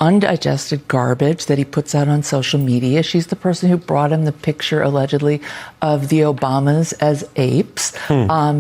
undigested garbage that he puts out on social media. She's the person who brought him the picture, allegedly, of the Obamas as apes.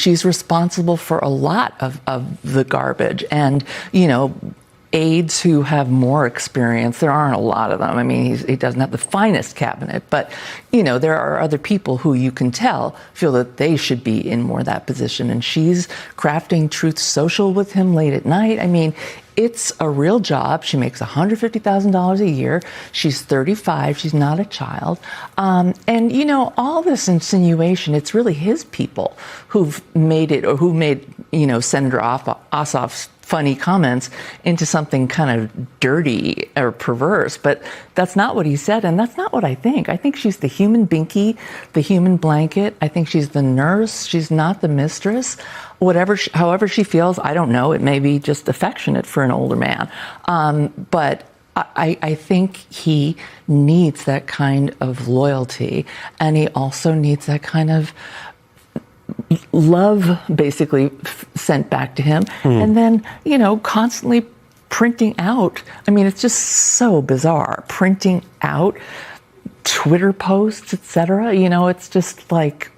She's responsible for a lot of the garbage. And, aides who have more experience, there aren't a lot of them. I mean, he doesn't have the finest cabinet, but, there are other people who you can tell feel that they should be in more that position. And she's crafting Truth Social with him late at night. I mean, it's a real job. She makes $150,000 a year. She's 35. She's not a child. And, all this insinuation, it's really his people who've made it, or who made, Senator Ossoff's funny comments into something kind of dirty or perverse. But that's not what he said, and that's not what I think. I think she's the human binky, the human blanket. I think she's the nurse. She's not the mistress. However she feels, I don't know. It may be just affectionate for an older man. But I think he needs that kind of loyalty, and he also needs that kind of love, basically, sent back to him. And then, constantly printing out. I mean, it's just so bizarre. Printing out Twitter posts, etc. It's just like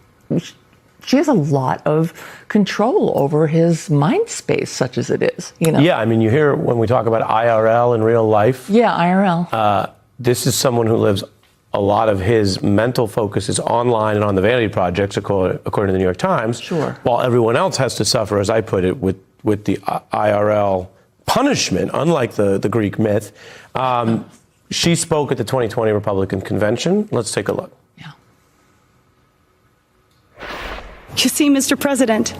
she has a lot of control over his mind space, such as it is. Yeah, I mean, you hear when we talk about IRL in real life. Yeah, IRL. This is someone who lives. A lot of his mental focus is online and on the vanity projects, according to the New York Times. Sure. While everyone else has to suffer, as I put it, with the IRL punishment, unlike the Greek myth. She spoke at the 2020 Republican convention. Let's take a look. Yeah. You see, Mr. President,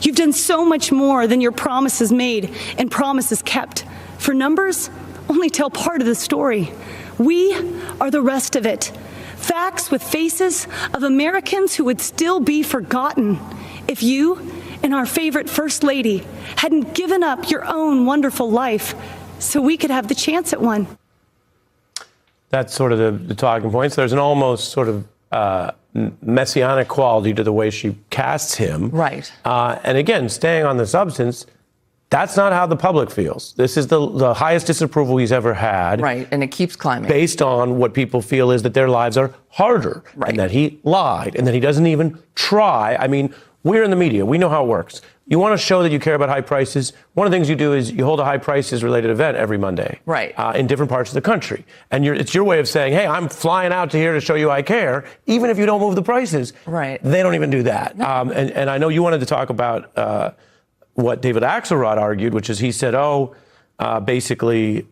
you've done so much more than your promises made and promises kept. For numbers only tell part of the story. We are the rest of it. Facts with faces of Americans who would still be forgotten if you and our favorite First Lady hadn't given up your own wonderful life so we could have the chance at one. That's sort of the talking points. There's an almost sort of messianic quality to the way she casts him. Right. And again, staying on the substance, that's not how the public feels. This is the highest disapproval he's ever had. Right, and it keeps climbing. Based on what people feel is that their lives are harder. Right. And that he lied, and that he doesn't even try. I mean, we're in the media. We know how it works. You want to show that you care about high prices. One of the things you do is you hold a high prices related event every Monday. Right. In different parts of the country. And it's your way of saying, hey, I'm flying out to here to show you I care, even if you don't move the prices. Right. They don't even do that. No. And I know you wanted to talk about what David Axelrod argued, which is he said, basically,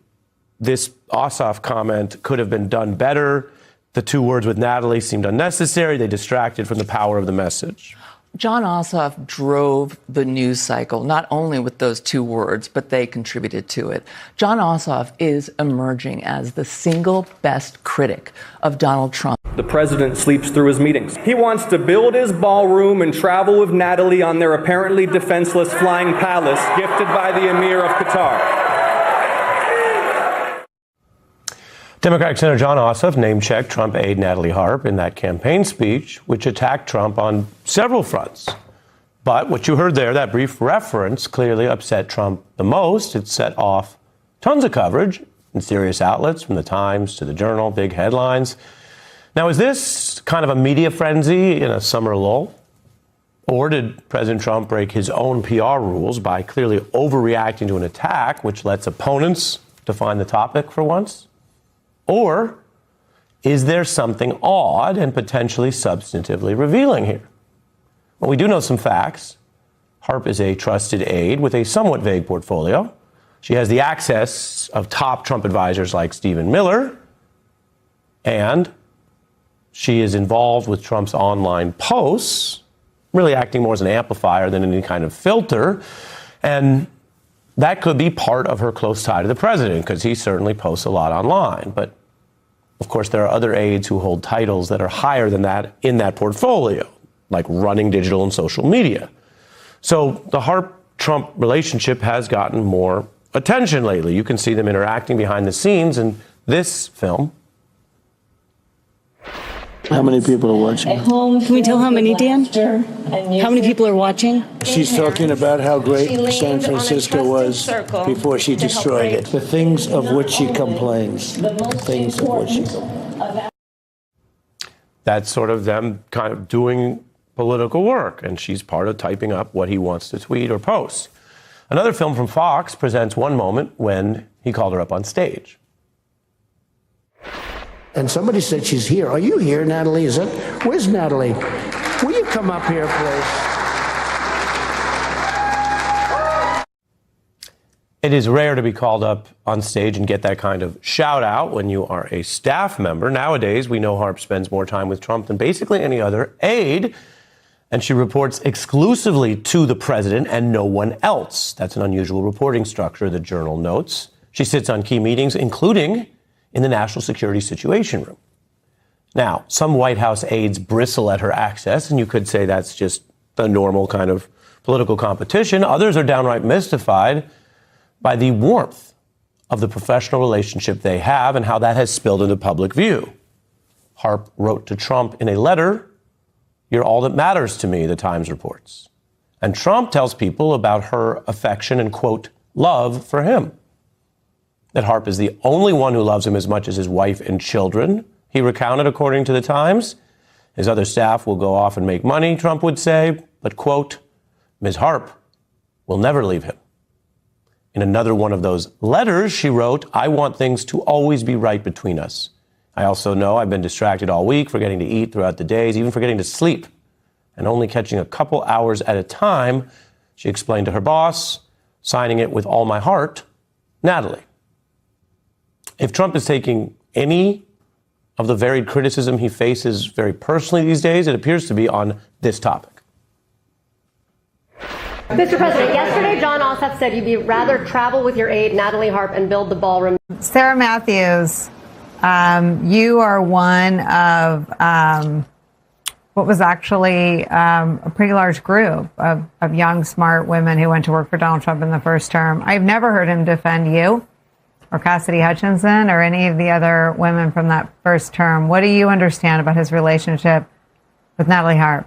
this Ossoff comment could have been done better. The two words with Natalie seemed unnecessary. They distracted from the power of the message. John Ossoff drove the news cycle, not only with those two words, but they contributed to it. John Ossoff is emerging as the single best critic of Donald Trump. The president sleeps through his meetings. He wants to build his ballroom and travel with Natalie on their apparently defenseless flying palace gifted by the Emir of Qatar. Democratic Senator John Ossoff name-checked Trump aide Natalie Harp in that campaign speech, which attacked Trump on several fronts. But what you heard there, that brief reference, clearly upset Trump the most. It set off tons of coverage in serious outlets, from the Times to the Journal, big headlines. Now, is this kind of a media frenzy in a summer lull? Or did President Trump break his own PR rules by clearly overreacting to an attack, which lets opponents define the topic for once? Or is there something odd and potentially substantively revealing here? Well, we do know some facts. Harp is a trusted aide with a somewhat vague portfolio. She has the access of top Trump advisors like Stephen Miller, and she is involved with Trump's online posts, really acting more as an amplifier than any kind of filter. And that could be part of her close tie to the president, because he certainly posts a lot online. But, of course, there are other aides who hold titles that are higher than that in that portfolio, like running digital and social media. So the Harp-Trump relationship has gotten more attention lately. You can see them interacting behind the scenes in this film. How many people are watching? Can we tell how many, Dan? How many people are watching? She's talking about how great San Francisco was before she destroyed it. The things of which she complains. Things of which she complains. That's sort of them kind of doing political work, and she's part of typing up what he wants to tweet or post. Another film from Fox presents one moment when he called her up on stage. And somebody said she's here. Are you here, Natalie? Where's Natalie? Will you come up here, please? It is rare to be called up on stage and get that kind of shout out when you are a staff member. Nowadays, we know Harp spends more time with Trump than basically any other aide, and she reports exclusively to the president and no one else. That's an unusual reporting structure, the Journal notes. She sits on key meetings, including in the National Security Situation Room. Now, some White House aides bristle at her access, and you could say that's just a normal kind of political competition. Others are downright mystified by the warmth of the professional relationship they have and how that has spilled into public view. Harp wrote to Trump in a letter, "You're all that matters to me," the Times reports. And Trump tells people about her affection and, quote, love for him. That Harp is the only one who loves him as much as his wife and children, he recounted, according to the Times. His other staff will go off and make money, Trump would say, but, quote, Ms. Harp will never leave him. In another one of those letters, she wrote, "I want things to always be right between us. I also know I've been distracted all week, forgetting to eat throughout the days, even forgetting to sleep, and only catching a couple hours at a time," she explained to her boss, signing it with all my heart, Natalie. If Trump is taking any of the varied criticism he faces very personally these days, it appears to be on this topic. Mr. President, yesterday John Ossoff said you'd rather travel with your aide, Natalie Harp, and build the ballroom. Sarah Matthews, you are one of what was actually a pretty large group of young, smart women who went to work for Donald Trump in the first term. I've never heard him defend you or Cassidy Hutchinson or any of the other women from that first term. What do you understand about his relationship with Natalie Harp?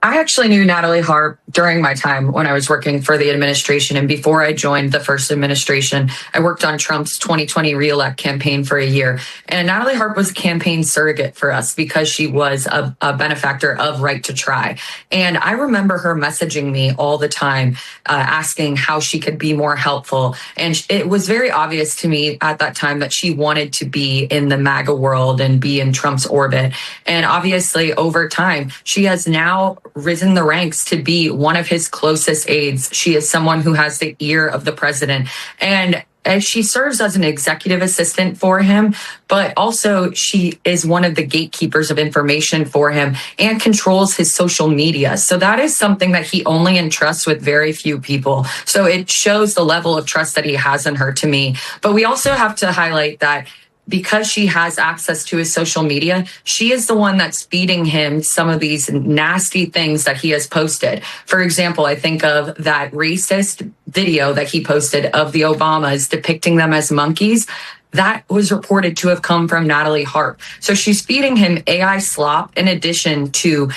I actually knew Natalie Harp during my time when I was working for the administration. And before I joined the first administration, I worked on Trump's 2020 reelect campaign for a year. And Natalie Harp was a campaign surrogate for us because she was a benefactor of Right to Try. And I remember her messaging me all the time, asking how she could be more helpful. And it was very obvious to me at that time that she wanted to be in the MAGA world and be in Trump's orbit. And obviously, over time, she has now risen the ranks to be one of his closest aides. She is someone who has the ear of the president. And she serves as an executive assistant for him, but also she is one of the gatekeepers of information for him and controls his social media. So that is something that he only entrusts with very few people. So it shows the level of trust that he has in her to me. But we also have to highlight that because she has access to his social media, she is the one that's feeding him some of these nasty things that he has posted. For example, I think of that racist video that he posted of the Obamas depicting them as monkeys. That was reported to have come from Natalie Harp. So she's feeding him AI slop in addition to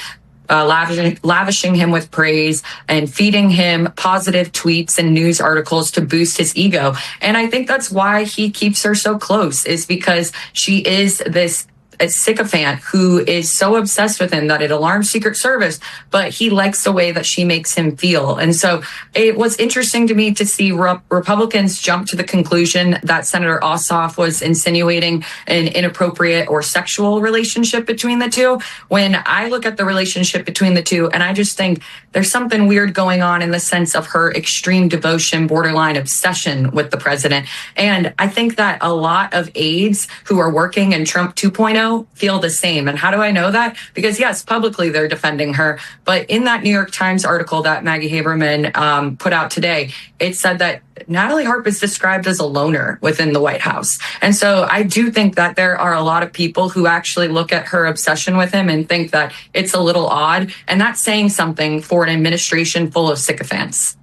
lavishing him with praise and feeding him positive tweets and news articles to boost his ego. And I think that's why he keeps her so close, is because she is this a sycophant who is so obsessed with him that it alarms Secret Service, but he likes the way that she makes him feel. And so it was interesting to me to see Republicans jump to the conclusion that Senator Ossoff was insinuating an inappropriate or sexual relationship between the two. When I look at the relationship between the two, and I just think there's something weird going on in the sense of her extreme devotion, borderline obsession with the president. And I think that a lot of aides who are working in Trump 2.0 feel the same. And how do I know that? Because yes, publicly they're defending her. But in that New York Times article that Maggie Haberman put out today, it said that Natalie Harp is described as a loner within the White House. And so I do think that there are a lot of people who actually look at her obsession with him and think that it's a little odd. And that's saying something for an administration full of sycophants.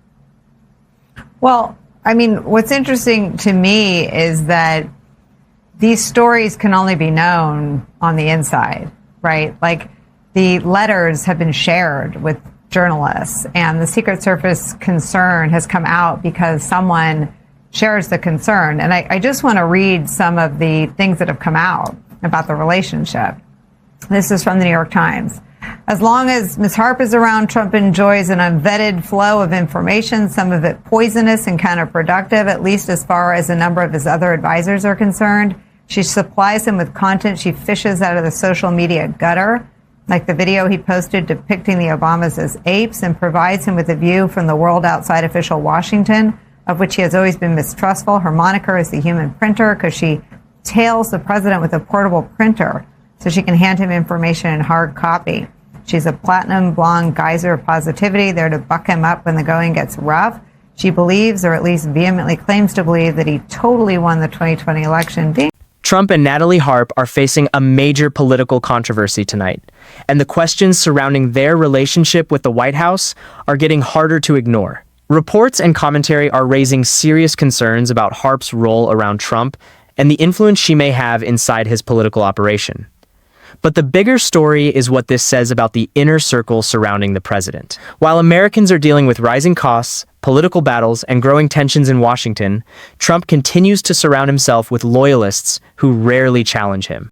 Well, I mean, what's interesting to me is that these stories can only be known on the inside, right? Like the letters have been shared with journalists, and the Secret Service concern has come out because someone shares the concern. And I just want to read some of the things that have come out about the relationship. This is from the New York Times. As long as Ms. Harp is around, Trump enjoys an unvetted flow of information, some of it poisonous and counterproductive, at least as far as a number of his other advisors are concerned. She supplies him with content she fishes out of the social media gutter, like the video he posted depicting the Obamas as apes, and provides him with a view from the world outside official Washington, of which he has always been mistrustful. Her moniker is the human printer because she tails the president with a portable printer so she can hand him information in hard copy. She's a platinum blonde geyser of positivity, there to buck him up when the going gets rough. She believes, or at least vehemently claims to believe, that he totally won the 2020 election. Trump and Natalie Harp are facing a major political controversy tonight, and the questions surrounding their relationship with the White House are getting harder to ignore. Reports and commentary are raising serious concerns about Harp's role around Trump and the influence she may have inside his political operation. But the bigger story is what this says about the inner circle surrounding the president. While Americans are dealing with rising costs, political battles, and growing tensions in Washington, Trump continues to surround himself with loyalists who rarely challenge him.